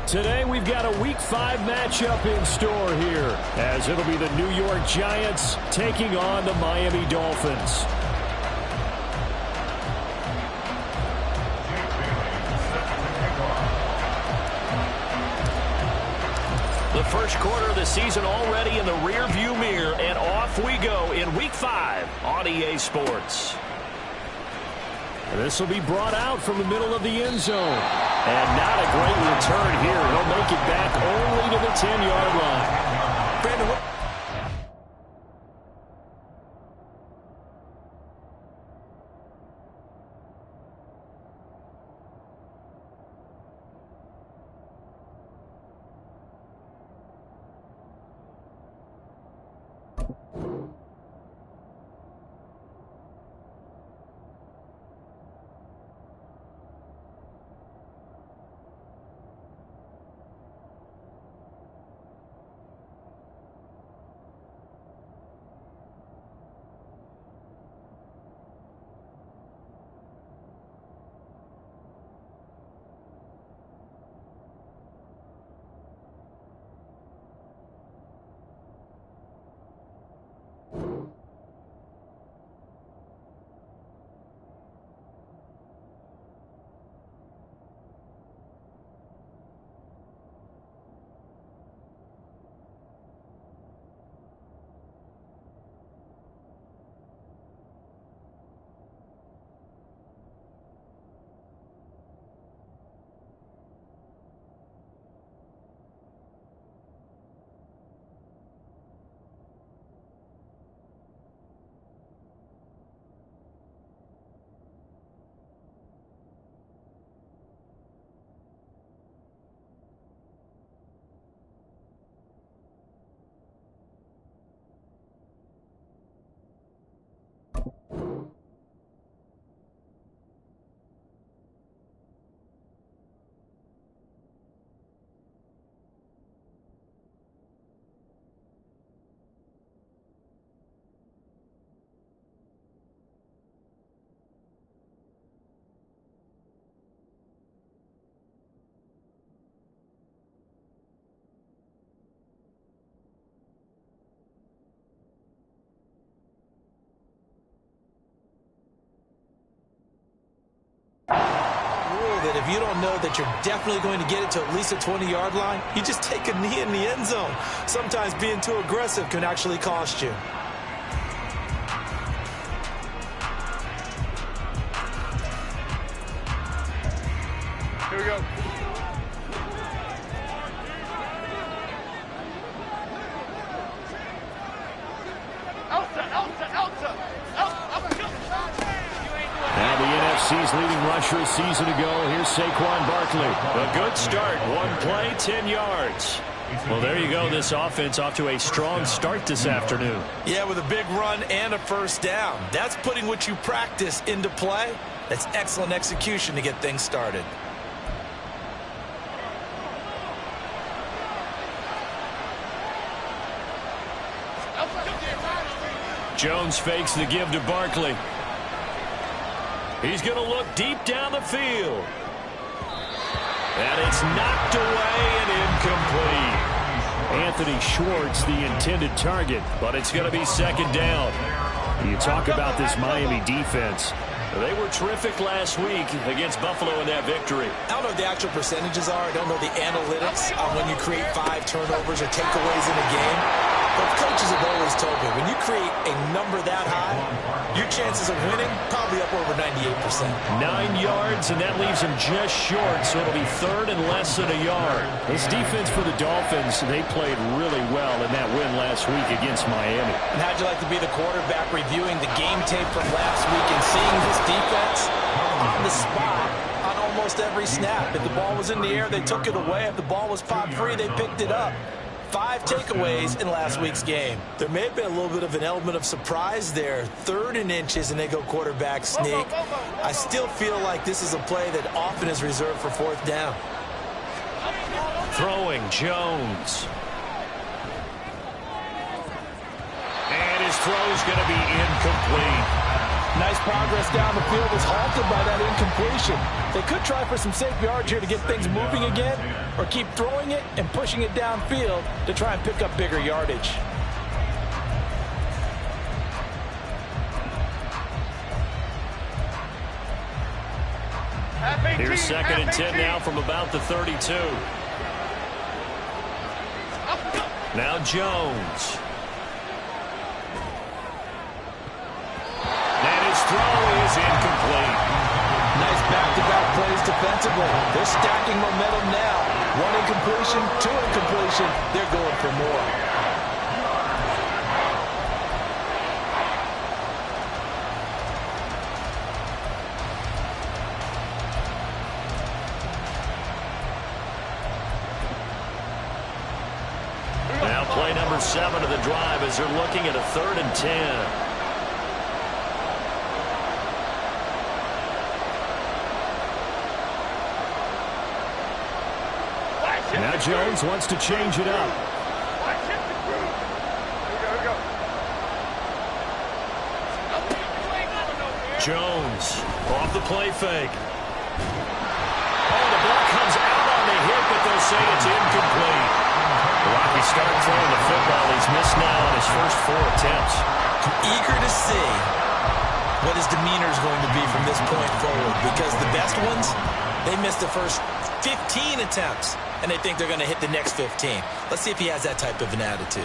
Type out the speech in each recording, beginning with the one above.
Today we've got a Week 5 matchup in store here, as it'll be the New York Giants taking on the Miami Dolphins. The first quarter of the season already in the rearview mirror, and off we go in Week 5 on EA Sports. This will be brought out from the middle of the end zone. And not a great return here. He'll make it back only to the 10-yard line. Brandon, what? That if you don't know that you're definitely going to get it to at least a 20-yard line, you just take a knee in the end zone. Sometimes being too aggressive can actually cost you. Here we go. Now the NFC's leading rusher a season ago. Here's Saquon Barkley. A good start. One play, 10 yards. Well, there you go. This offense off to a strong start this afternoon. Yeah, with a big run and a first down. That's putting what you practice into play. That's excellent execution to get things started. Jones fakes the give to Barkley. He's going to look deep down the field. And it's knocked away and incomplete. Anthony Schwartz, the intended target, but it's going to be second down. You talk about this Miami defense. They were terrific last week against Buffalo in that victory. I don't know what the actual percentages are. I don't know the analytics on when you create 5 turnovers or takeaways in a game. But coaches have always told me, when you create a number that high, your chances of winning probably up over 98%. 9 yards, and that leaves him just short, so it'll be third and less than a yard. This defense for the Dolphins, they played really well in that win last week against Miami. And how'd you like to be the quarterback reviewing the game tape from last week and seeing this defense on the spot on almost every snap? If the ball was in the air, they took it away. If the ball was popped free, they picked it up. 5 takeaways in last week's game. There may have been a little bit of an element of surprise there. 3rd and inches, and they go quarterback sneak. I still feel like this is a play that often is reserved for 4th down. Throwing Jones. And his throw is going to be incomplete. Nice progress down the field was halted by that incompletion. They could try for some safe yards here to get things moving again, or keep throwing it and pushing it downfield to try and pick up bigger yardage. Here's 2nd and 10 now from about the 32. Now Jones. And his throw is incomplete. Nice back-to-back plays defensively. They're stacking momentum now. 1 incompletion, 2 incompletion. They're going for more. Now play number 7 of the drive as they're looking at a 3rd and 10. Now Jones wants to change it up. Jones off the play fake. Oh, the block comes out on the hit, but they'll say it's incomplete. Rocky started throwing the football. He's missed now on his first 4 attempts. I'm eager to see what his demeanor is going to be from this point forward, because the best ones, they missed the first 15 attempts, and they think they're going to hit the next 15. Let's see if he has that type of an attitude.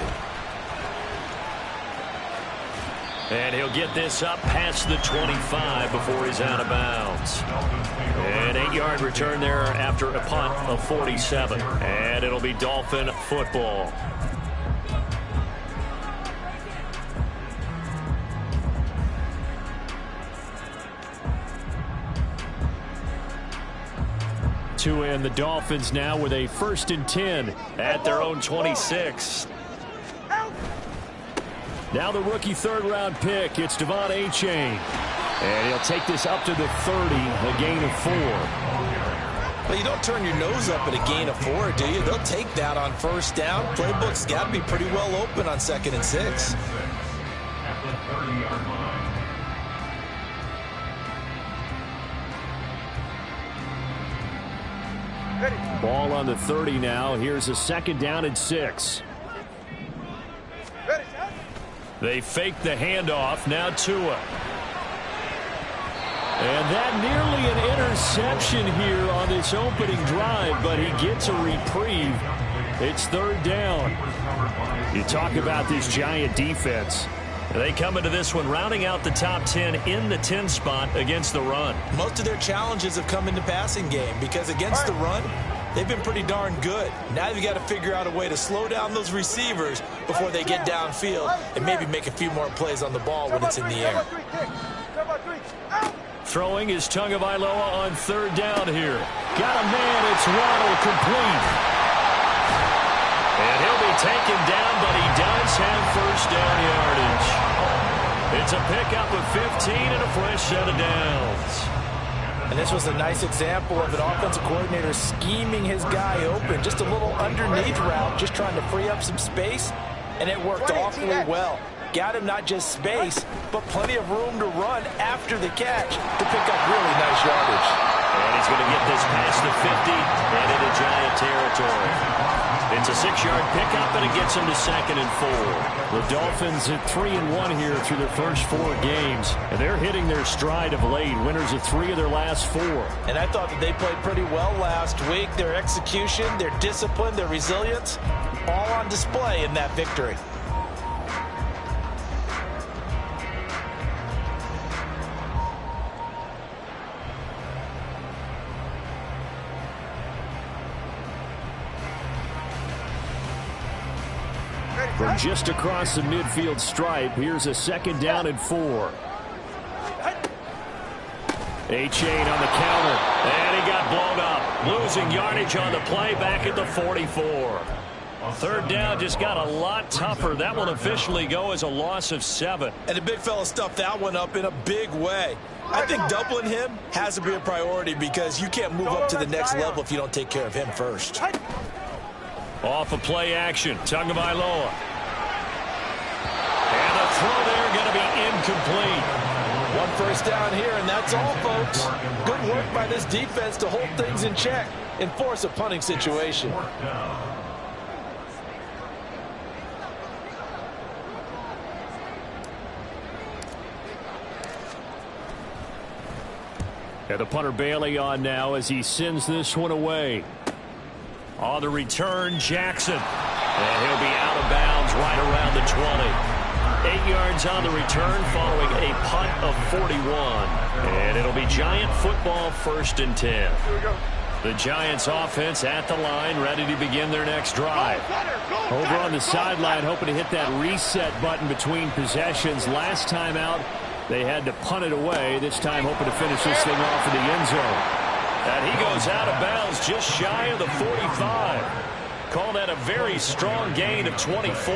And he'll get this up past the 25 before he's out of bounds. An 8-yard return there after a punt of 47. And it'll be Dolphin football. To end the Dolphins now with a 1st and 10 at their own 26. Now the rookie 3rd-round pick, it's Devon Achane. And he'll take this up to the 30, a gain of 4. Well, you don't turn your nose up at a gain of 4, do you? They'll take that on 1st down. Playbook's got to be pretty well open on 2nd and 6. Ball on the 30 now. Here's a 2nd down and 6. They fake the handoff. Now Tua. And that nearly an interception here on this opening drive, but he gets a reprieve. It's 3rd down. You talk about this Giant defense. They come into this one rounding out the top 10 in the 10 spot against the run. Most of their challenges have come in the passing game because against the run, they've been pretty darn good. Now you've got to figure out a way to slow down those receivers before they get downfield and maybe make a few more plays on the ball when it's in the air. Throwing is Tagovailoa on 3rd down here. Got a man, it's Waddle, complete. And he'll be taken down, but he does have 1st down yardage. It's a pickup of 15 and a fresh set of downs. And this was a nice example of an offensive coordinator scheming his guy open. Just a little underneath route, just trying to free up some space, and it worked awfully well. Got him not just space, but plenty of room to run after the catch to pick up really nice yardage. And he's going to get this past the 50 and into Giant territory. It's a 6-yard pickup, and it gets him to 2nd and 4. The Dolphins at 3-1 here through their first 4 games. And they're hitting their stride of late. Winners of 3 of their last 4. And I thought that they played pretty well last week. Their execution, their discipline, their resilience, all on display in that victory. From just across the midfield stripe, here's a 2nd down and 4. Achane on the counter, and he got blown up. Losing yardage on the play back at the 44. 3rd down just got a lot tougher. That will officially go as a loss of 7. And the big fella stuffed that one up in a big way. I think doubling him has to be a priority because you can't move up to the next level if you don't take care of him first. Off of play action, Tagovailoa. And the throw there going to be incomplete. One first down here, and that's all, folks. Good work by this defense to hold things in check and force a punting situation. And the punter Bailey on now as he sends this one away. On the return, Jackson. And he'll be out of bounds right around the 20. 8 yards on the return following a punt of 41. And it'll be Giant football, 1st and 10. The Giants offense at the line, ready to begin their next drive. Over on the sideline, hoping to hit that reset button between possessions. Last time out, they had to punt it away. This time hoping to finish this thing off in the end zone. And he goes out of bounds just shy of the 45. Call that a very strong gain of 24.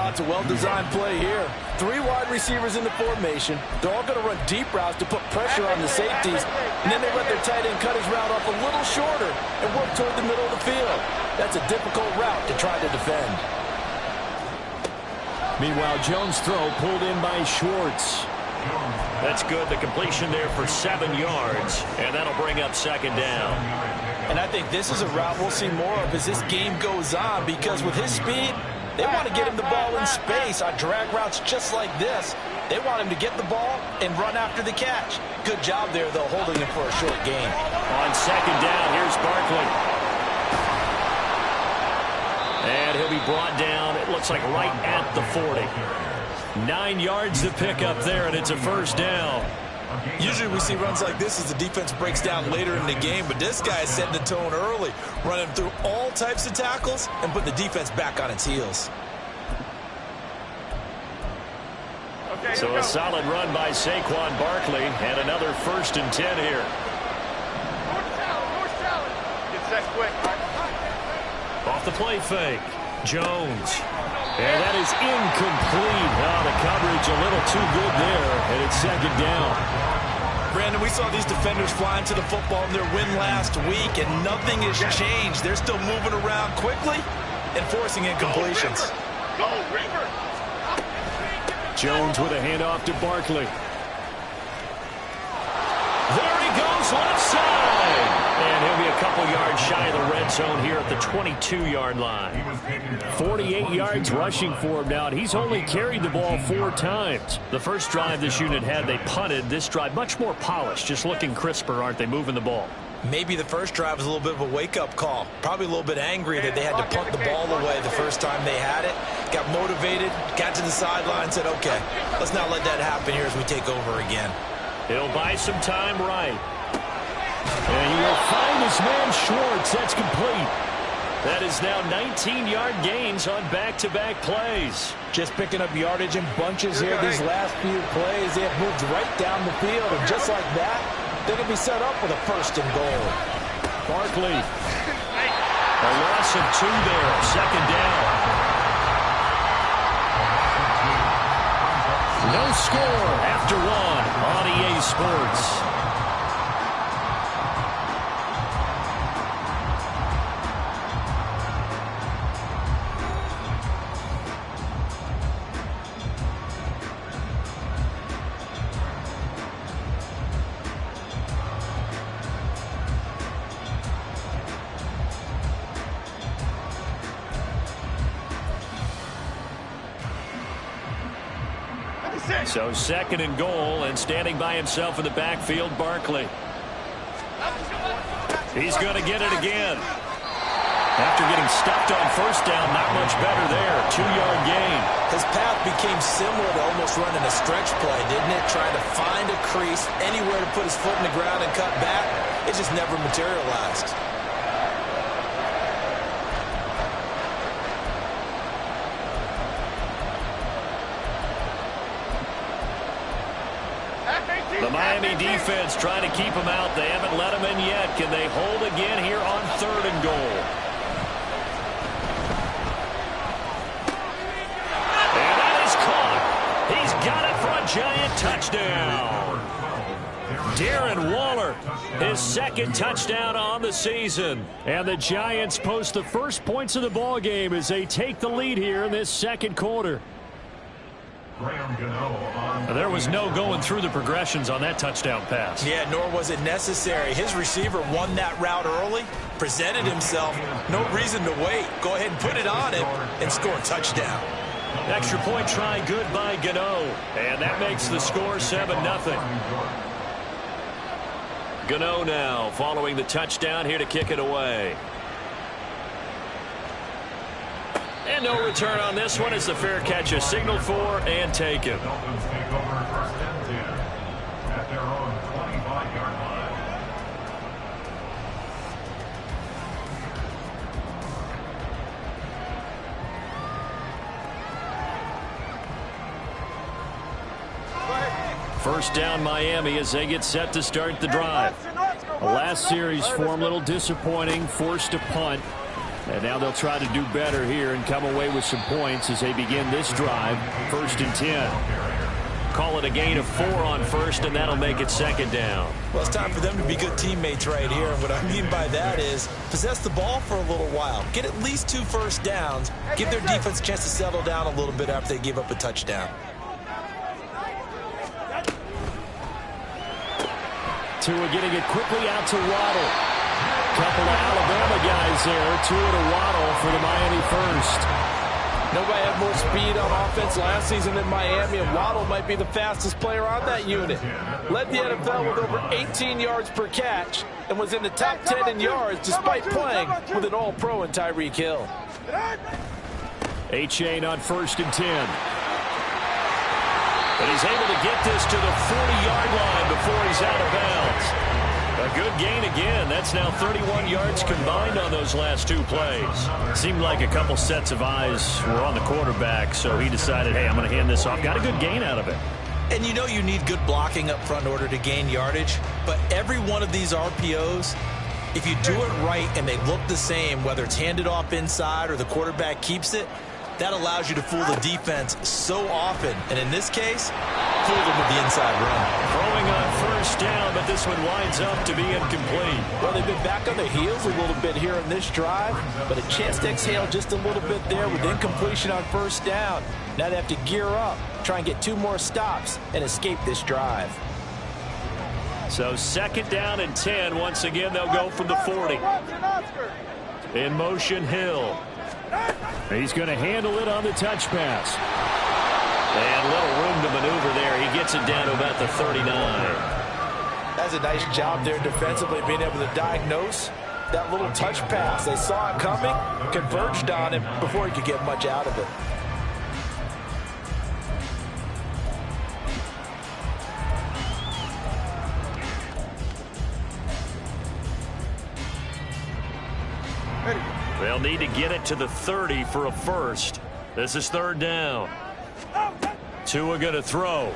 It's a well-designed play here. 3 wide receivers in the formation. They're all going to run deep routes to put pressure on the safeties. And then they let their tight end cut his route off a little shorter and work toward the middle of the field. That's a difficult route to try to defend. Meanwhile, Jones' throw pulled in by Schwartz. That's good. The completion there for 7 yards. And that'll bring up 2nd down. And I think this is a route we'll see more of as this game goes on, because with his speed, they want to get him the ball in space on drag routes just like this. They want him to get the ball and run after the catch. Good job there, though, holding him for a short gain. On 2nd down, here's Barkley. And he'll be brought down, it looks like right at the 40. 9 yards to pick up there, and it's a 1st down. Usually we see runs like this as the defense breaks down later in the game, but this guy is setting the tone early, running through all types of tackles and putting the defense back on its heels. So a solid run by Saquon Barkley, and another 1st and 10 here. Get set quick. Off the play fake, Jones. And that is incomplete. Oh, the coverage a little too good there, and it's 2nd down. Brandon, we saw these defenders flying to the football in their win last week, and nothing has changed. They're still moving around quickly and forcing incompletions. Go, Reaper! Jones with a handoff to Barkley. There he goes, left side. And he'll be a couple yards shy of the red zone here at the 22-yard line. 48 yards rushing for him now, and he's only carried the ball 4 times. The first drive this unit had, they punted. This drive, much more polished, just looking crisper, aren't they, moving the ball? Maybe the first drive was a little bit of a wake-up call. Probably a little bit angry that they had to punt the ball away the first time they had it. Got motivated, got to the sideline, said, okay, let's not let that happen here as we take over again. He'll buy some time right. And he will find his man Schwartz. That's complete. That is now 19-yard gains on back-to-back plays. Just picking up yardage in bunches here these last few plays. They have moved right down the field, and just like that, they can be set up with a 1st and goal. Barkley. A loss of 2 there. 2nd down. No score after 1 on EA Sports. So 2nd and goal, and standing by himself in the backfield, Barkley. He's going to get it again. After getting stuffed on 1st down, not much better there. 2-yard gain. His path became similar to almost running a stretch play, didn't it? Trying to find a crease, anywhere to put his foot in the ground and cut back. It just never materialized. The Miami defense trying to keep him out. They haven't let him in yet. Can they hold again here on 3rd and goal? And that is caught. He's got it for a Giant touchdown. Darren Waller, his 2nd touchdown on the season. And the Giants post the first points of the ball game as they take the lead here in this 2nd quarter. There was no going through the progressions on that touchdown pass. Yeah, nor was it necessary. His receiver won that route early, presented himself, no reason to wait. Go ahead and put it on him and score a touchdown. Extra point try good by Gano. And that makes the score 7-0. Gano now following the touchdown here to kick it away. And no return on this one as the fair catch is signaled for and taken. First down Miami as they get set to start the drive. The last series for them, a little disappointing, forced a punt. And now they'll try to do better here and come away with some points as they begin this drive. 1st and 10. Call it a gain of 4 on first, and that'll make it 2nd down. Well, it's time for them to be good teammates right here. And what I mean by that is possess the ball for a little while. Get at least 2 first downs. Give their defense a chance to settle down a little bit after they give up a touchdown. Tua getting it quickly out to Waddle. Couple of Alabama guys there. Tua to Waddle for the Miami first. Nobody had more speed on offense last season than Miami, and Waddle might be the fastest player on that unit. Led the NFL with over 18 yards per catch and was in the top 10 in yards despite playing with an all-pro in Tyreek Hill. A-Chain on 1st and 10. But he's able to get this to the 40-yard line before he's out of bounds. A good gain again. That's now 31 yards combined on those last 2 plays. Seemed like a couple sets of eyes were on the quarterback, so he decided, hey, I'm going to hand this off. Got a good gain out of it. And you know you need good blocking up front in order to gain yardage, but every one of these RPOs, if you do it right and they look the same, whether it's handed off inside or the quarterback keeps it, that allows you to fool the defense so often. And in this case, fool them with the inside run. Throwing on 1st down, but this one winds up to be incomplete. Well, they've been back on their heels a little bit here in this drive, but a chance to exhale just a little bit there with incompletion on 1st down. Now they have to gear up, try and get 2 more stops, and escape this drive. So 2nd down and 10. Once again, they'll go from the 40. In motion, Hill. He's going to handle it on the touch pass. And little room to maneuver there. He gets it down to about the 39. That's a nice job there defensively, being able to diagnose that little touch pass. They saw it coming, converged on him before he could get much out of it. They'll need to get it to the 30 for a first. This is 3rd down. Tua going to throw.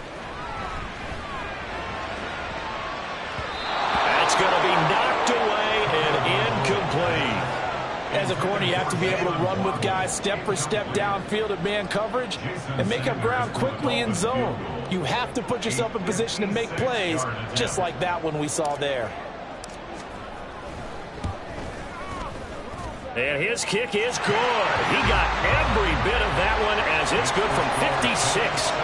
That's going to be knocked away and incomplete. As a corner, you have to be able to run with guys step for step downfield at man coverage and make up ground quickly in zone. You have to put yourself in position to make plays, just like that one we saw there. And his kick is good. He got every bit of that one as it's good from 56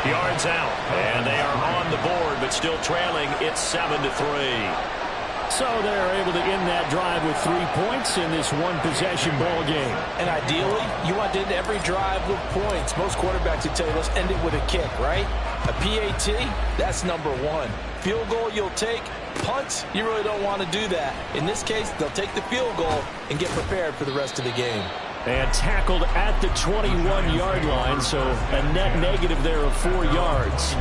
yards out. And they are on the board, but still trailing. It's 7-3. So they're able to end that drive with 3 points in this one-possession ball game. And ideally, you want to end every drive with points. Most quarterbacks would tell you, let's end it with a kick, right? A PAT, that's number 1. Field goal you'll take. Punts, you really don't want to do that. In this case, they'll take the field goal and get prepared for the rest of the game. And tackled at the 21-yard line, so a net negative there of 4 yards.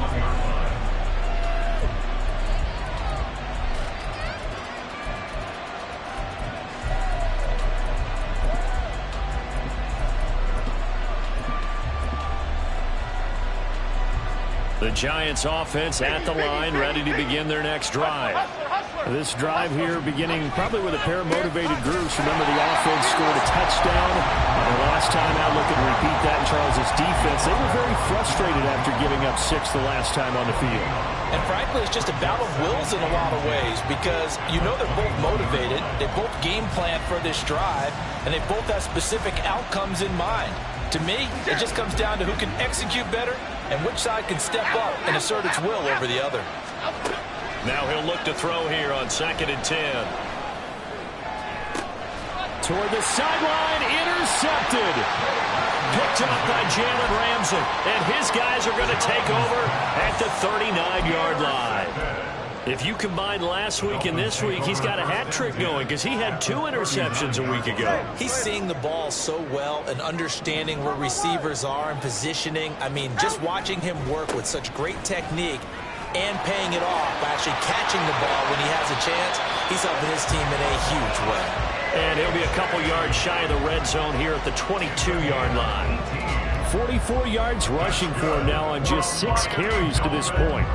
The Giants offense at the line, ready to begin their next drive. This drive here beginning probably with a pair of motivated groups. Remember, the offense scored a touchdown. And last time out, look and repeat that in Charles' defense. They were very frustrated after giving up 6 the last time on the field. And frankly, it's just a battle of wills in a lot of ways because you know they're both motivated. They both game plan for this drive, and they both have specific outcomes in mind. To me, it just comes down to who can execute better and which side can step up and assert its will over the other. Now he'll look to throw here on 2nd and 10. Toward the sideline, intercepted. Picked up by Jalen Ramsey, and his guys are going to take over at the 39-yard line. If you combine last week and this week, he's got a hat trick going because he had 2 interceptions a week ago. He's seeing the ball so well and understanding where receivers are and positioning. I mean, just watching him work with such great technique and paying it off by actually catching the ball when he has a chance, he's helping his team in a huge way. And he'll be a couple yards shy of the red zone here at the 22-yard line. 44 yards rushing for him now on just 6 carries to this point.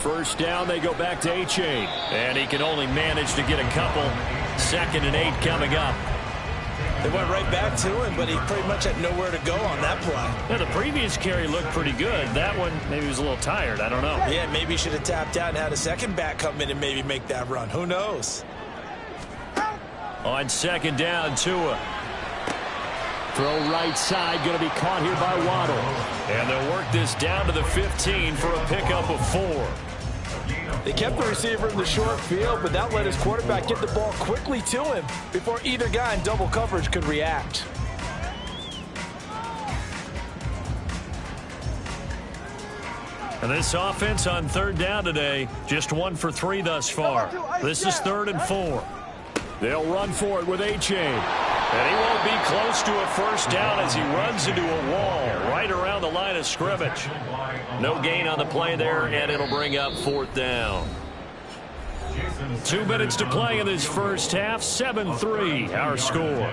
First down, they go back to A-Chain. And he can only manage to get a couple. 2nd and 8 coming up. They went right back to him, but he pretty much had nowhere to go on that play. Yeah, the previous carry looked pretty good. That one, maybe he was a little tired. I don't know. Yeah, maybe he should have tapped out and had a second back come in and maybe make that run. Who knows? On 2nd down, Tua. Throw right side, going to be caught here by Waddle. And they'll work this down to the 15 for a pickup of 4. They kept the receiver in the short field, but that let his quarterback get the ball quickly to him before either guy in double coverage could react. And this offense on 3rd down today, just 1 for 3 thus far. This is 3rd and 4. They'll run for it with A-Chain. And he won't be close to a first down as he runs into a wall right around the line of scrimmage. No gain on the play there, and it'll bring up 4th down. 2 minutes to play in this first half. 7-3 our score.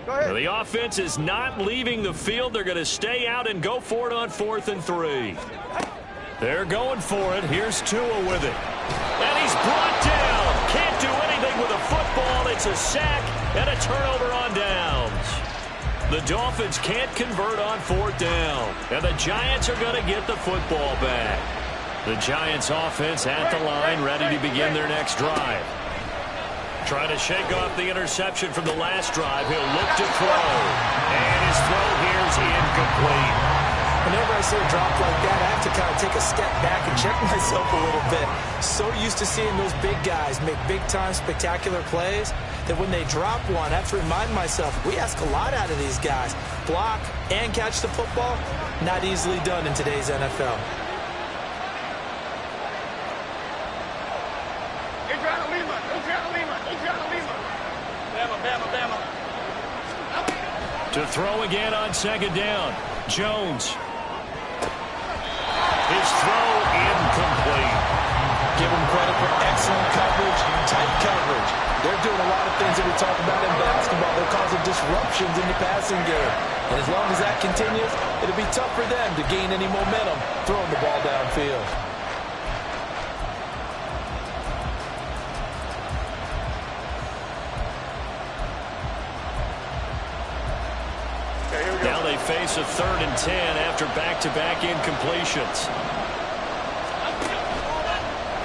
The offense is not leaving the field. They're going to stay out and go for it on 4th and 3. They're going for it. Here's Tua with it. And he's brought down. Can't do anything with a football. It's a sack and a turnover on downs. The Dolphins can't convert on 4th down. And the Giants are going to get the football back. The Giants offense at the line, ready to begin their next drive. Trying to shake off the interception from the last drive. He'll look to throw. And his throw here is incomplete. Whenever I see a drop like that, I have to kind of take a step back and check myself a little bit. So used to seeing those big guys make big-time spectacular plays that when they drop one, I have to remind myself, we ask a lot out of these guys. Block and catch the football, not easily done in today's NFL. To throw again on 2nd down. Jones. His throw incomplete. Give them credit for excellent coverage, tight coverage. They're doing a lot of things that we talk about in basketball. They're causing disruptions in the passing game. And as long as that continues, it'll be tough for them to gain any momentum throwing the ball downfield. Now they face a 3rd and 10 after back-to-back incompletions.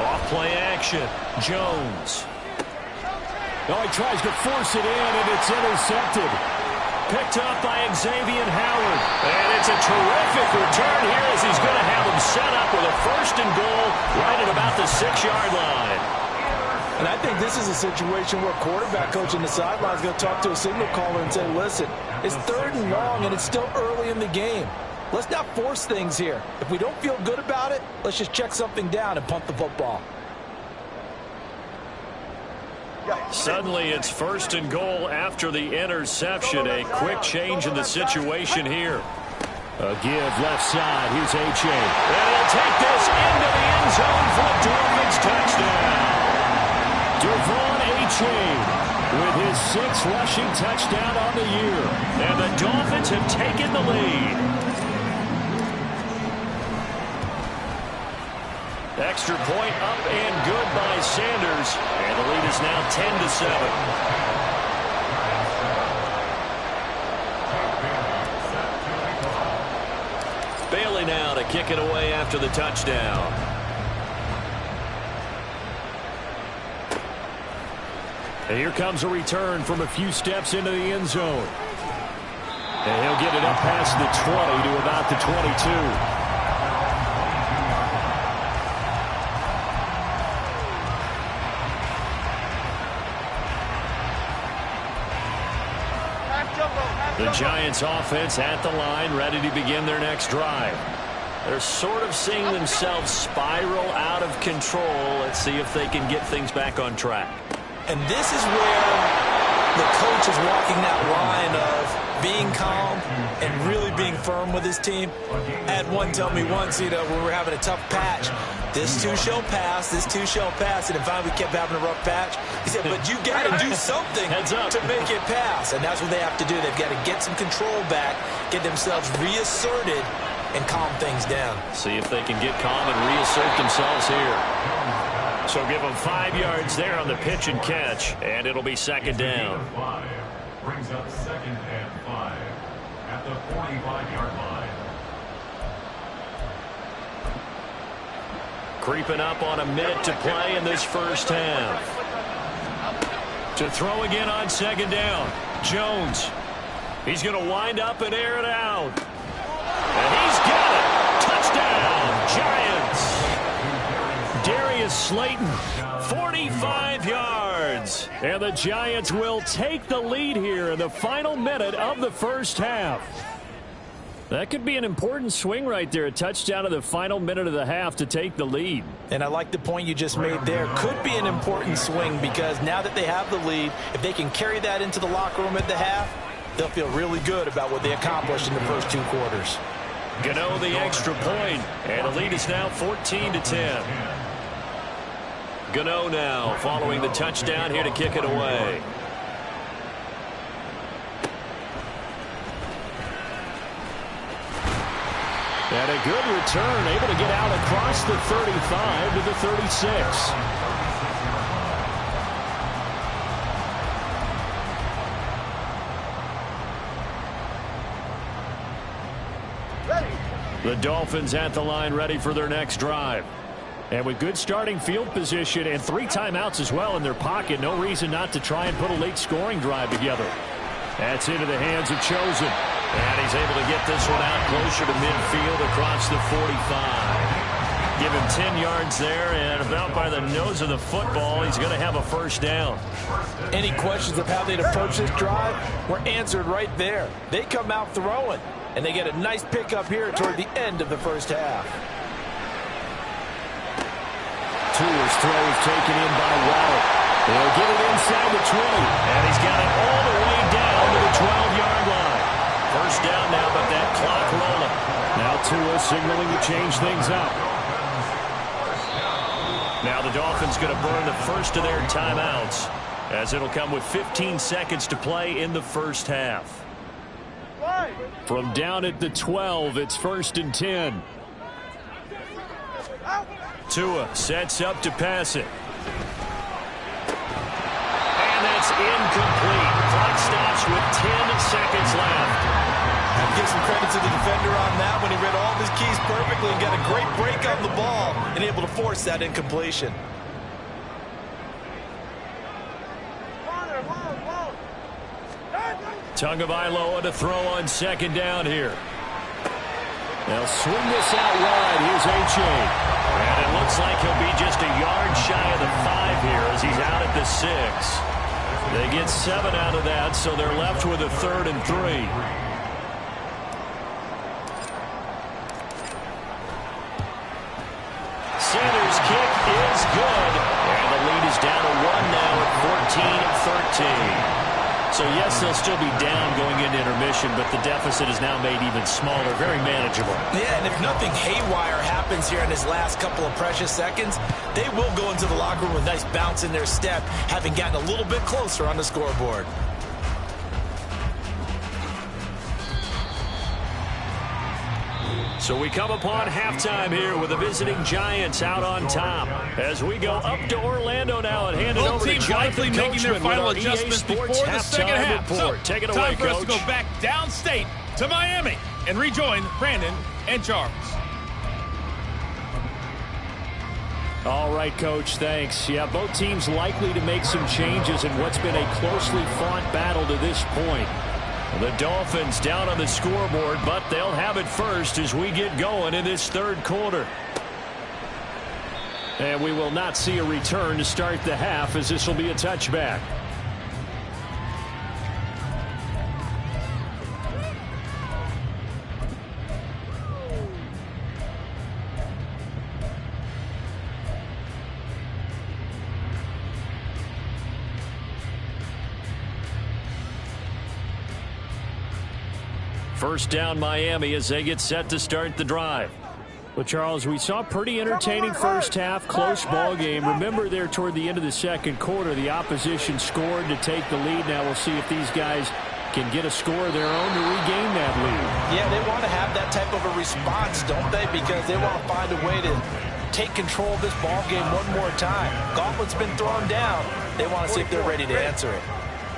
Off play action. Jones. Oh, he tries to force it in, and it's intercepted. Picked up by Xavier Howard. And it's a terrific return here as he's going to have them set up with a 1st and goal right at about the 6-yard line. And I think this is a situation where quarterback coach on the sideline is going to talk to a signal caller and say, listen, it's 3rd and long and it's still early in the game. Let's not force things here. If we don't feel good about it, let's just check something down and punt the football. Suddenly it's 1st and goal after the interception. A quick change in the situation here. A give left side. Here's A-Chain. And he'll take this into the end zone for a Dolphins touchdown. Devon A-Chain with his 6th rushing touchdown on the year. And the Dolphins have taken the lead. Extra point up and good by Sanders. And the lead is now 10-7. Bailey now to kick it away after the touchdown. And here comes a return from a few steps into the end zone. And he'll get it up past the 20 to about the 22. The Giants offense at the line, ready to begin their next drive. They're sort of seeing themselves spiral out of control. Let's see if they can get things back on track. And this is where the coach is walking that line of being calm and really being firm with his team. I had one tell me once, when we were having a tough patch, this too shall pass, this too shall pass. And finally we kept having a rough patch. He said, but you got to do something to make it pass. And that's what they have to do. They've got to get some control back, get themselves reasserted, and calm things down. See if they can get calm and reassert themselves here. So give them 5 yards there on the pitch and catch, and it'll be second down. Brings up second and 5 at the 45-yard line. Creeping up on a minute to play in this first half. To throw again on second down. Jones. He's going to wind up and air it out. And he's got it. Touchdown, Giants. Darius Slayton, 45 yards. And the Giants will take the lead here in the final minute of the first half. That could be an important swing right there. A touchdown in the final minute of the half to take the lead. And I like the point you just made there. Could be an important swing because now that they have the lead, if they can carry that into the locker room at the half, they'll feel really good about what they accomplished in the first 2 quarters. Gano the extra point, and the lead is now 14-10. Gano now following the touchdown here to kick it away. And a good return, able to get out across the 35 to the 36. The Dolphins at the line, ready for their next drive. And with good starting field position and 3 timeouts as well in their pocket, no reason not to try and put a late scoring drive together. That's into the hands of Chosen. And he's able to get this one out closer to midfield across the 45. Give him 10 yards there, and about by the nose of the football, he's going to have a first down. Any questions of how they'd approach this drive were answered right there. They come out throwing, and they get a nice pickup here toward the end of the first half. Tua's throw is taken in by Waller. They'll get it inside the 20. And he's got it all the way down to the 12-yard line. First down now, but that clock rolling. Now Tua signaling to change things up. Now the Dolphins going to burn the first of their timeouts, as it'll come with 15 seconds to play in the first half. From down at the 12, it's 1st and 10. Tua sets up to pass it. And that's incomplete. Clock stops with 10 seconds left. Give some credit to the defender on that when he read all of his keys perfectly and got a great break on the ball and able to force that incompletion. Tagovailoa to throw on second down here. They'll swing this out wide. Here's H.A. And it looks like he'll be just a yard shy of the 5 here as he's out at the 6. They get 7 out of that, so they're left with a 3rd and 3. Sanders' kick is good. And the lead is down to 1 now at 14-13. So, yes, they'll still be down going into intermission, but the deficit is now made even smaller, very manageable. Yeah, and if nothing haywire happens here in his last couple of precious seconds, they will go into the locker room with a nice bounce in their step, having gotten a little bit closer on the scoreboard. So we come upon halftime here with the visiting Giants out on top. As we go up to Orlando now and hand it over to Jonathan making their Coachman final with our EA adjustments before Sports the second halftime half. report. So, Take it away, time for us to Coach. go back downstate to Miami and rejoin Brandon and Charles. All right, Coach, thanks. Yeah, both teams likely to make some changes in what's been a closely fought battle to this point. The Dolphins down on the scoreboard, but they'll have it first as we get going in this third quarter. And we will not see a return to start the half, as this will be a touchback. First down Miami as they get set to start the drive. Well, Charles, we saw a pretty entertaining first half, close ball game. Remember there toward the end of the second quarter, the opposition scored to take the lead. Now we'll see if these guys can get a score of their own to regain that lead. Yeah, they want to have that type of a response, don't they? Because they want to find a way to take control of this ball game one more time. Gauntlet's been thrown down. They want to see if they're ready to answer it.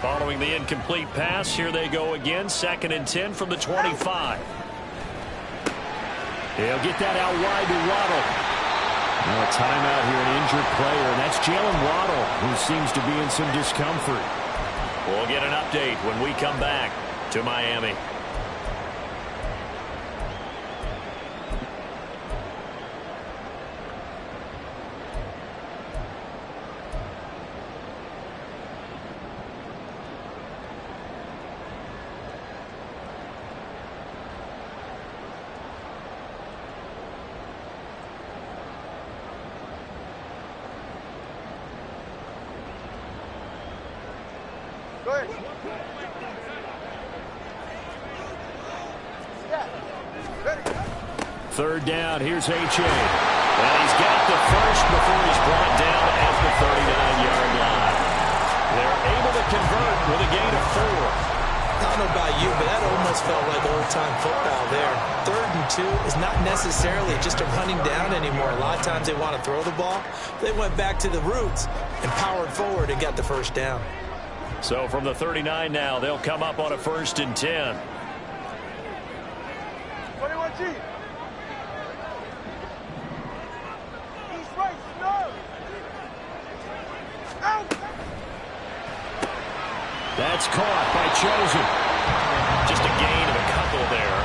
Following the incomplete pass, here they go again. 2nd and 10 from the 25. He'll get that out wide to Waddle. Now a timeout here, an injured player, and that's Jalen Waddle, who seems to be in some discomfort. We'll get an update when we come back to Miami. Third down, here's H.A. And he's got the first before he's brought down at the 39-yard line. They're able to convert with a gain of 4. I don't know about you, but that almost felt like old-time football there. 3rd and 2 is not necessarily just a running down anymore. A lot of times they want to throw the ball. They went back to the roots and powered forward and got the first down. So from the 39 now, they'll come up on a 1st and 10. 21G. He's right, no. Out. That's caught by Chosen. Just a gain of a couple there.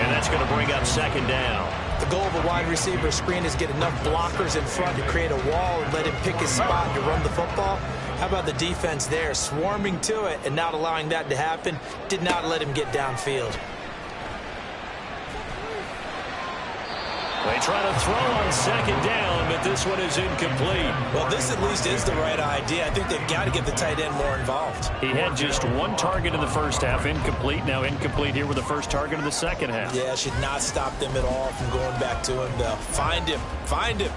And that's going to bring up 2nd down. The goal of a wide receiver screen is get enough blockers in front to create a wall and let him pick his spot to run the football. How about the defense there, swarming to it and not allowing that to happen? Did not let him get downfield. They try to throw on 2nd down, but this one is incomplete. Well, this at least is the right idea. I think they've got to get the tight end more involved. He had just 1 target in the first half, incomplete. Now incomplete here with the first target of the second half. Yeah, should not stop them at all from going back to him, though. Find him. Find him.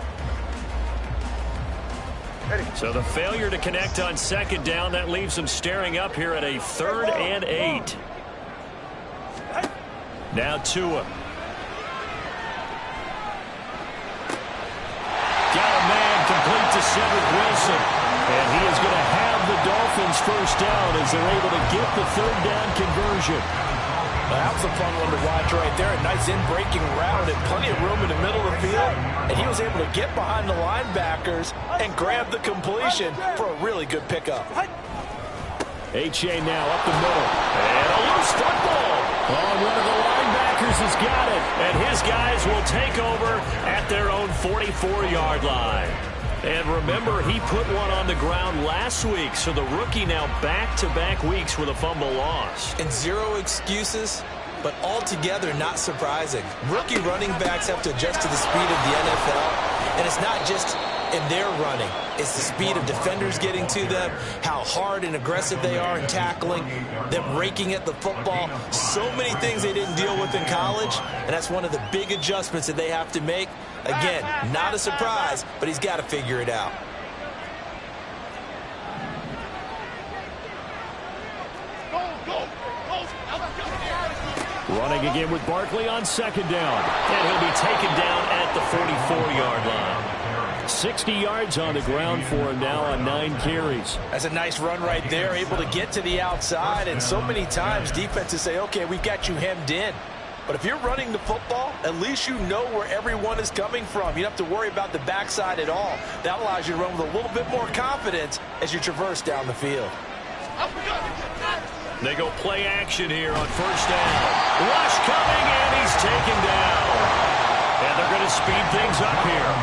So the failure to connect on 2nd down, that leaves them staring up here at a 3rd and 8. Now Tua. Got a man complete to Cedric Wilson. And he is going to have the Dolphins first down as they're able to get the 3rd down conversion. Well, that was a fun one to watch right there. A nice in-breaking route and plenty of room in the middle of the field. And he was able to get behind the linebackers and grab the completion for a really good pickup. H.A. now up the middle. And a loose football. Oh, one of the linebackers has got it. And his guys will take over at their own 44-yard line. And remember, he put one on the ground last week, so the rookie now back-to-back weeks with a fumble lost. And 0 excuses, but altogether not surprising. Rookie running backs have to adjust to the speed of the NFL, and it's not just in their running. It's the speed of defenders getting to them, how hard and aggressive they are in tackling, them raking at the football. So many things they didn't deal with in college, and that's one of the big adjustments that they have to make. Again, not a surprise, but he's got to figure it out. Running again with Barkley on second down. And he'll be taken down at the 44-yard line. 60 yards on the ground for him now on 9 carries. That's a nice run right there, able to get to the outside. And so many times defenses say, okay, we've got you hemmed in. But if you're running the football, at least you know where everyone is coming from. You don't have to worry about the backside at all. That allows you to run with a little bit more confidence as you traverse down the field. They go play action here on first down. Rush coming, and he's taken down. And they're going to speed things up here.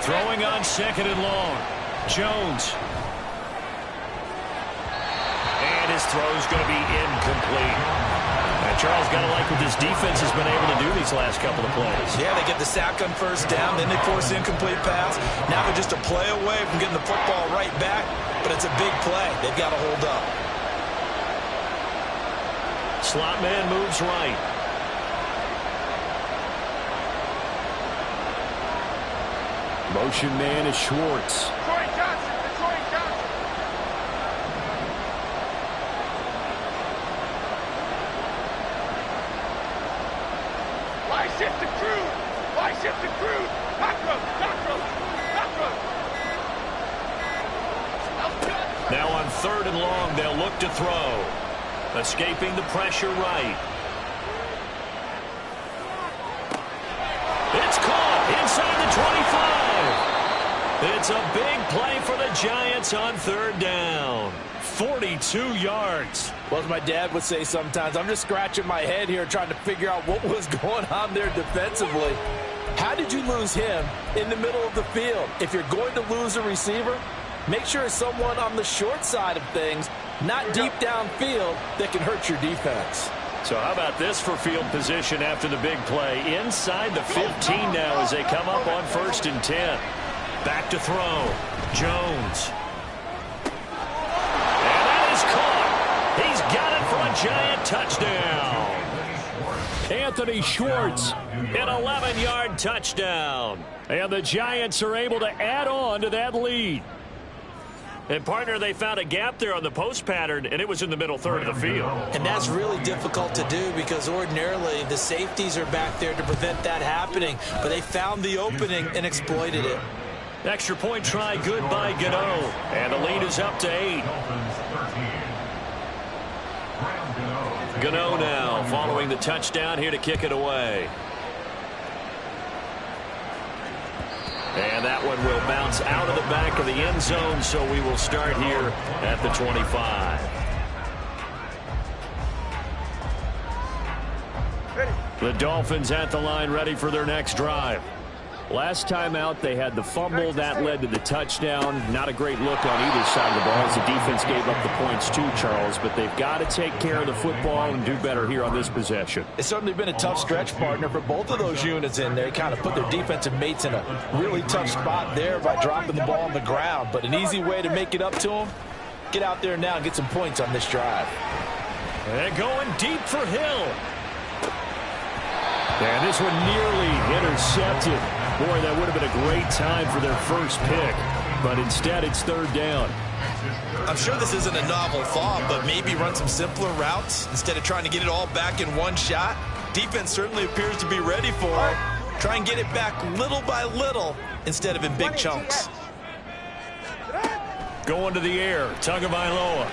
Throwing on second and long. Jones. And his throw's going to be incomplete. And Charles, got to like what this defense has been able to do these last couple of plays. Yeah, they get the sack on first down, then they force the incomplete pass. Now they're just a play away from getting the football right back, but it's a big play. They've got to hold up. Slot man moves right. Motion man is Schwartz. Troy Johnson. Why shift the crew? Why shift the crew? Now on third and long, they'll look to throw. Escaping the pressure right. It's caught inside the 25. It's a big play for the Giants on third down. 42 yards. Well, as my dad would say sometimes, I'm just scratching my head here trying to figure out what was going on there defensively. How did you lose him in the middle of the field? If you're going to lose a receiver, make sure it's someone on the short side of things, not deep downfield, that can hurt your defense. So how about this for field position after the big play? Inside the 15 now as they come up on first and 10. Back to throw. Jones. And that is caught. He's got it for a Giant touchdown. Anthony Schwartz. An 11-yard touchdown. And the Giants are able to add on to that lead. And, partner, they found a gap there on the post pattern, and it was in the middle third of the field. And that's really difficult to do because ordinarily the safeties are back there to prevent that happening. But they found the opening and exploited it. Extra point try good by Gano. And the lead is up to 8. Gano now following the touchdown here to kick it away. And that one will bounce out of the back of the end zone, so we will start here at the 25. The Dolphins at the line ready for their next drive. Last time out, they had the fumble. That led to the touchdown. Not a great look on either side of the ball as the defense gave up the points too, Charles. But they've got to take care of the football and do better here on this possession. It's certainly been a tough stretch, partner, for both of those units in there. Kind of put their defensive mates in a really tough spot there by dropping the ball on the ground. But an easy way to make it up to them, get out there now and get some points on this drive. And going deep for Hill. And this one nearly intercepted. Boy, that would have been a great time for their first pick. But instead, it's third down. I'm sure this isn't a novel thought, but maybe run some simpler routes instead of trying to get it all back in one shot. Defense certainly appears to be ready for it. Try and get it back little by little instead of in big chunks. Going to the air, Tagovailoa.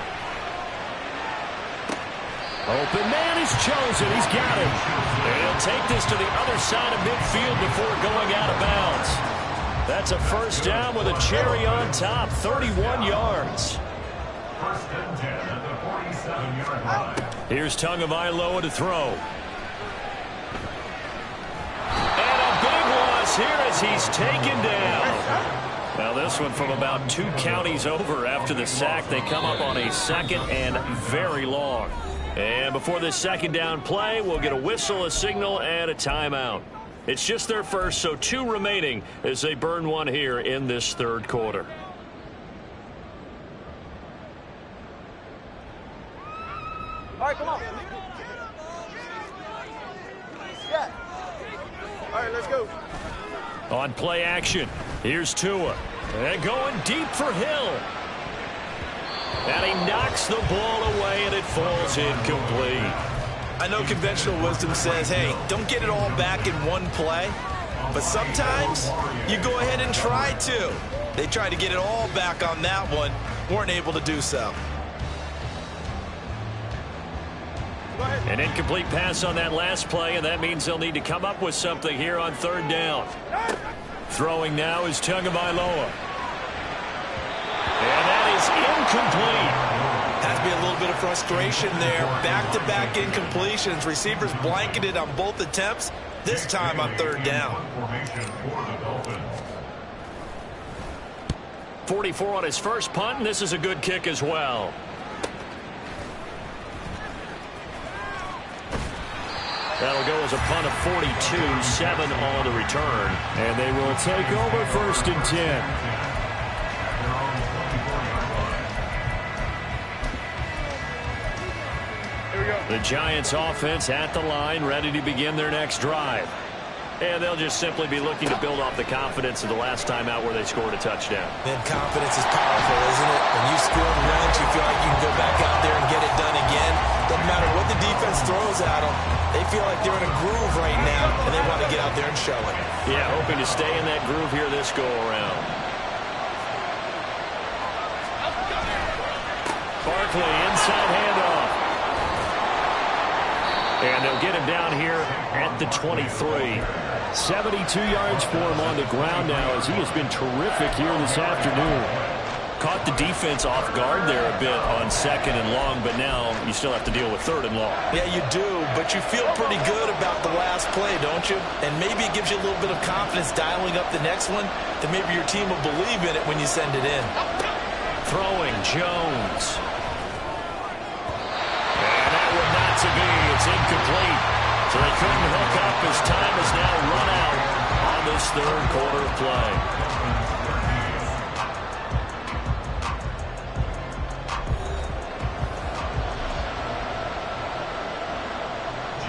Open man is chosen. He's got him. And he'll take this to the other side of midfield before going out of bounds. That's a first down with a cherry on top, 31 yards. First and 10 at the 47-yard line. Here's Tagovailoa to throw. And a big loss here as he's taken down. Now this one from about 2 counties over after the sack. They come up on a second and very long. And before this second down play, we'll get a whistle, a signal, and a timeout. It's just their first, so 2 remaining as they burn one here in this third quarter. All right, come on. Yeah. All right, let's go. On play action, here's Tua. And going deep for Hill. And he knocks the ball away, and it falls incomplete. I know conventional wisdom says, hey, don't get it all back in one play. But sometimes you go ahead and try to. They tried to get it all back on that one. Weren't able to do so. An incomplete pass on that last play, and that means they'll need to come up with something here on third down. Throwing now is Tagovailoa. And that is incomplete. Has to be a little bit of frustration there. Back-to-back incompletions. Receivers blanketed on both attempts, this time on third down. 44 on his first punt, and this is a good kick as well. That'll go as a punt of 42, 7 on the return. And they will take over 1st and 10. The Giants offense at the line, ready to begin their next drive. And they'll just simply be looking to build off the confidence of the last time out where they scored a touchdown. Man, confidence is powerful, isn't it? When you score once, you feel like you can go back out there and get it done again. Doesn't matter what the defense throws at them. They feel like they're in a groove right now, and they want to get out there and show it. Yeah, hoping to stay in that groove here this go-around. Barkley, inside handoff. And they'll get him down here at the 23. 72 yards for him on the ground now as he has been terrific here this afternoon. Caught the defense off guard there a bit on 2nd and long, but now you still have to deal with 3rd and long. Yeah, you do, but you feel pretty good about the last play, don't you? And maybe it gives you a little bit of confidence dialing up the next one that maybe your team will believe in it when you send it in. Throwing Jones. And that one not to be. It's incomplete. So they couldn't hook up as time has now run out on this 3rd quarter of play.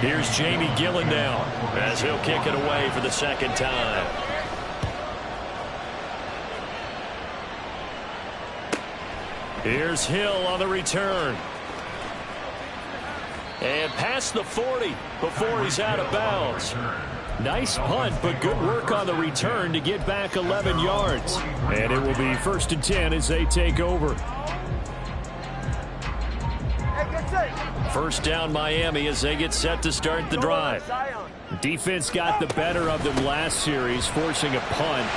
Here's Jamie Gillen now as he'll kick it away for the 2nd time. Here's Hill on the return. And past the 40 before he's out of bounds. Nice punt, but good work on the return to get back 11 yards. And it will be 1st and 10 as they take over. First down Miami as they get set to start the drive. Defense got the better of them last series, forcing a punt.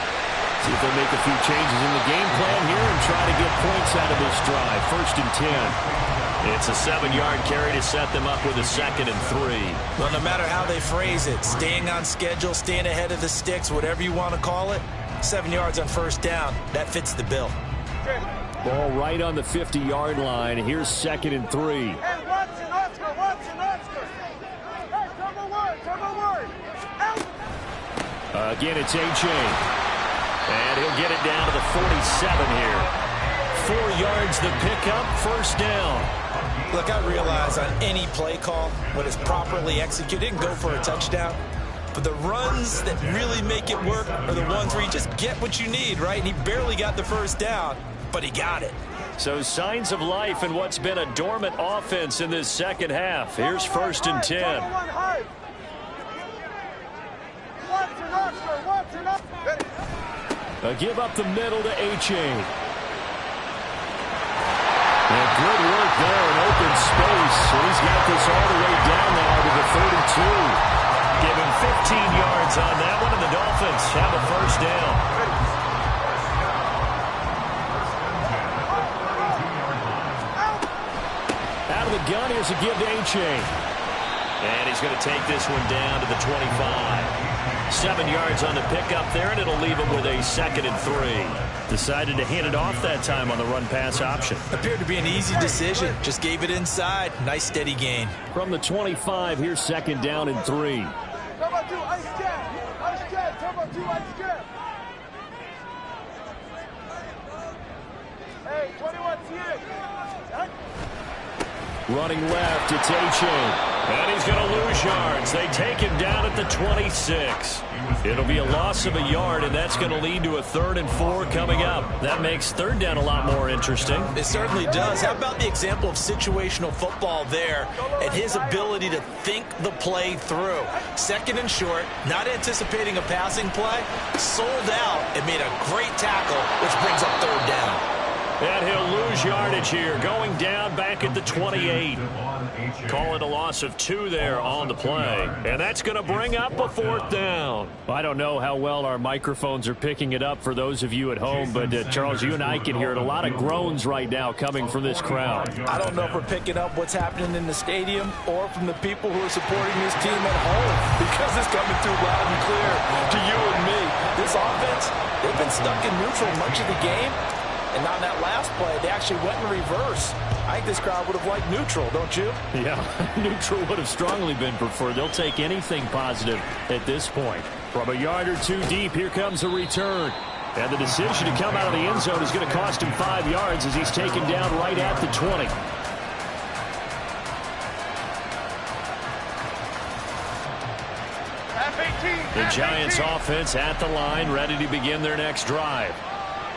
See if they make a few changes in the game plan here and try to get points out of this drive. 1st and 10. It's a 7-yard carry to set them up with a 2nd and 3. Well, no matter how they phrase it, staying on schedule, staying ahead of the sticks, whatever you want to call it, 7 yards on 1st down, that fits the bill. Ball right on the 50-yard line. Here's 2nd and 3. Hey, Watson, Oscar. Hey, turbo word. Again, it's A.J. And he'll get it down to the 47 here. 4 yards the pickup, 1st down. Look, I realize on any play call, when it's properly executed, it can go for a touchdown. But the runs that really make it work are the ones where you just get what you need, right? And he barely got the 1st down, but he got it. So signs of life in what's been a dormant offense in this 2nd half. Here's 1st and 10. A give up the middle to H.A. And good work there in open space. And he's got this all the way down now to the 32. Give him 15 yards on that one, and the Dolphins have a 1st down. Out of the gun, here's a give to H.A. And he's going to take this one down to the 25. 7 yards on the pickup there, and it'll leave him with a 2nd and 3. Decided to hand it off that time on the run-pass option. Appeared to be an easy decision. Just gave it inside. Nice steady gain. From the 25, here's 2nd down and 3. Turbo 2, ice jab. Turbo 2, ice jab. Hey, 21, Running left, it's A-Chain. And he's going to lose yards. They take him down at the 26. It'll be a loss of a yard, and that's going to lead to a 3rd and 4 coming up. That makes 3rd down a lot more interesting. It certainly does. How about the example of situational football there and his ability to think the play through? 2nd and short, not anticipating a passing play, sold out and made a great tackle, which brings up 3rd down. And he'll lose yardage here, going down back at the 28. Call it a loss of 2 there on the play. And that's going to bring up a 4th down. I don't know how well our microphones are picking it up for those of you at home, but Charles, you and I can hear it. A lot of groans right now coming from this crowd. I don't know if we're picking up what's happening in the stadium or from the people who are supporting this team at home, because it's coming through loud and clear to you and me. This offense, they've been stuck in neutral much of the game. And on that last play, they actually went in reverse. I think this crowd would have liked neutral, don't you? Yeah, neutral would have strongly been preferred. They'll take anything positive at this point. From a yard or 2 deep, here comes a return. And the decision to come out of the end zone is going to cost him 5 yards as he's taken down right at the 20. The Giants offense at the line, ready to begin their next drive.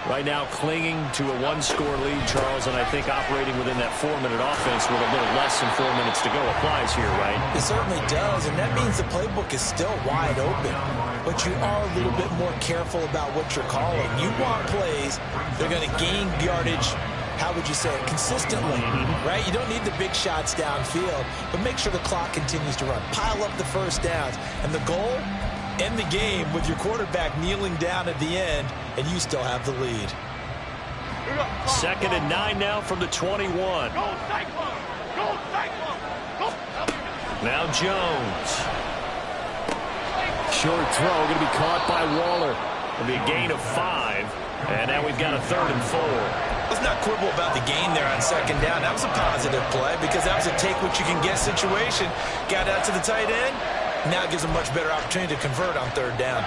Right now clinging to a 1-score lead, Charles, and I think operating within that 4-minute offense with a little less than 4 minutes to go applies here, right? It certainly does, and that means the playbook is still wide open. But you are a little bit more careful about what you're calling. You want plays, they're going to gain yardage, how would you say it, consistently, right? You don't need the big shots downfield, but make sure the clock continues to run. Pile up the first downs, and the goal, end the game with your quarterback kneeling down at the end, and you still have the lead. 2nd and 9 now from the 21. Now Jones. Short throw, going to be caught by Waller. It'll be a gain of 5, and now we've got a 3rd and 4. Let's not quibble about the gain there on 2nd down. That was a positive play because that was a take-what-you-can-get situation. Got out to the tight end. Now it gives a much better opportunity to convert on 3rd down.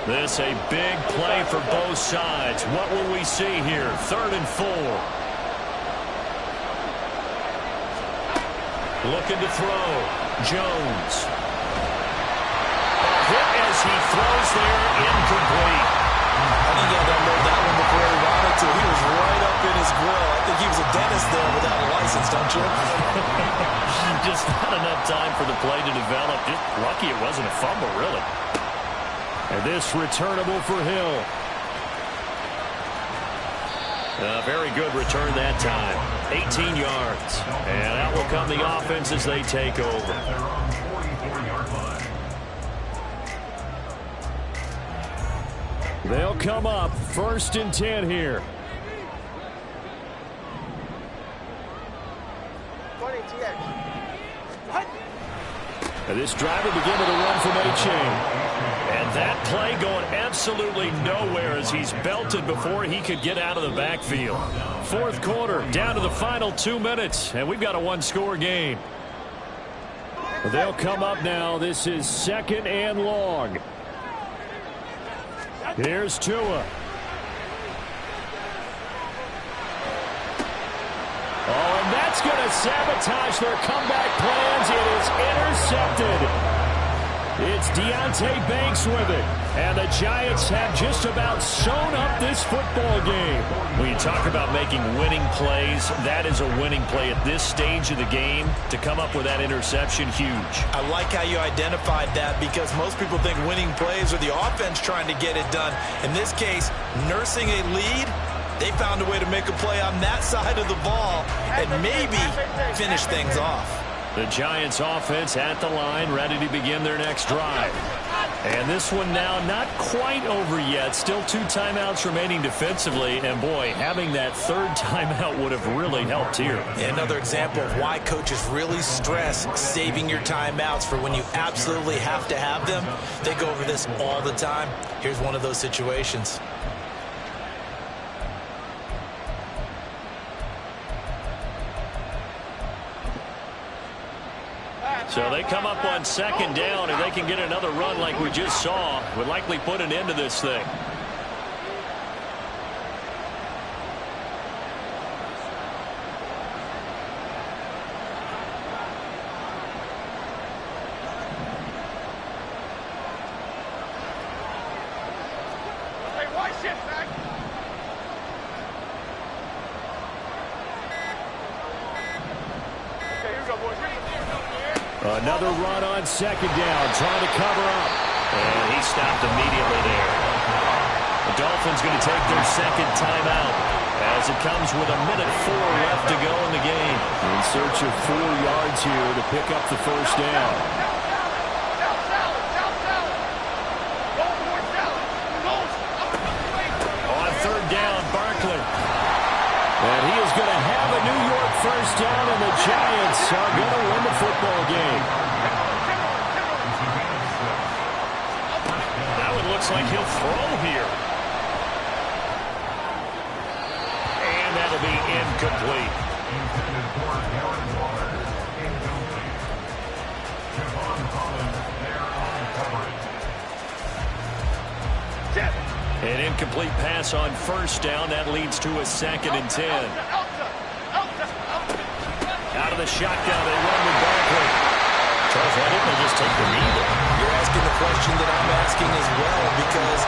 This a big play for both sides. What will we see here? 3rd and 4. Looking to throw. Jones. Hit as he throws there, incomplete. I think he had to unload that one before he wanted to. He was right up in his grill. I think he was a dentist there without a license, don't you? Just not enough time for the play to develop. Just lucky it wasn't a fumble, really. And this returnable for Hill. A very good return that time. 18 yards. And out will come the offense as they take over. They'll come up 1st and 10 here. And this drive will begin with a run from A-Chain. And that play going absolutely nowhere as he's belted before he could get out of the backfield. 4th quarter, down to the final 2 minutes, and we've got a 1-score game. They'll come up now. This is 2nd and long. Here's Tua. Oh, and that's going to sabotage their comeback plans. It is intercepted. It's Deonte Banks with it. And the Giants have just about sewn up this football game. When you talk about making winning plays, that is a winning play at this stage of the game. To come up with that interception, huge. I like how you identified that because most people think winning plays are the offense trying to get it done. In this case, nursing a lead, they found a way to make a play on that side of the ball and maybe finish things off. The Giants offense at the line, ready to begin their next drive. And this one now not quite over yet. Still 2 timeouts remaining defensively. And, boy, having that 3rd timeout would have really helped here. Another example of why coaches really stress saving your timeouts for when you absolutely have to have them. They go over this all the time. Here's one of those situations. So they come up on second down, and they can get another run like we just saw. Would likely put an end to this thing. Another run on second down, trying to cover up. And he stopped immediately there. The Dolphins going to take their second timeout as it comes with 1:04 left to go in the game. In search of 4 yards here to pick up the first down. On third down, Barkley. And he is going to have a New York first down, and the Giants are going to win the football game. Now it looks like he'll throw here. And that'll be incomplete. An incomplete pass on first down. That leads to a 2nd and 10. Out of the shotgun, they run with Barkley. Charles, why didn't they just take the knee there? You're asking the question that I'm asking as well, because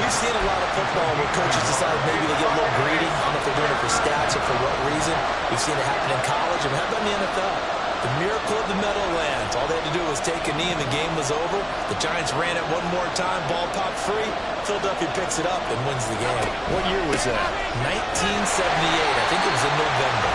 we've seen a lot of football where coaches decide maybe they get a little greedy. I don't know if they're doing it for stats or for what reason. We've seen it happen in college. And how about in the NFL? The miracle of the Meadowlands. All they had to do was take a knee and the game was over. The Giants ran it one more time. Ball popped free. Philadelphia picks it up and wins the game. What year was that? 1978. I think it was in November.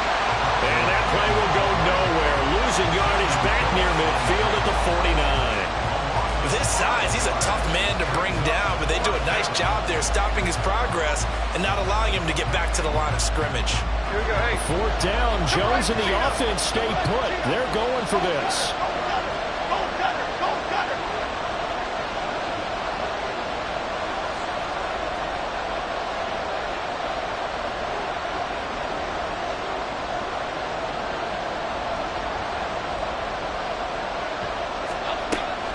And that play will go nowhere. Losing yardage back near midfield at the 49. With his size, he's a tough man to bring down, but they do a nice job there stopping his progress and not allowing him to get back to the line of scrimmage. Here we go. Hey. 4th down. Jones and the offense stay put. They're going for this.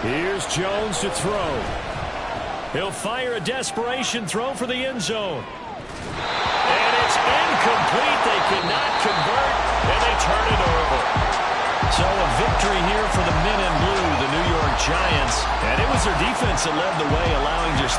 Here's Jones to throw. He'll fire a desperation throw for the end zone. And it's incomplete. They cannot convert, and they turn it over. So a victory here for the men in blue, the New York Giants. And it was their defense that led the way, allowing just 3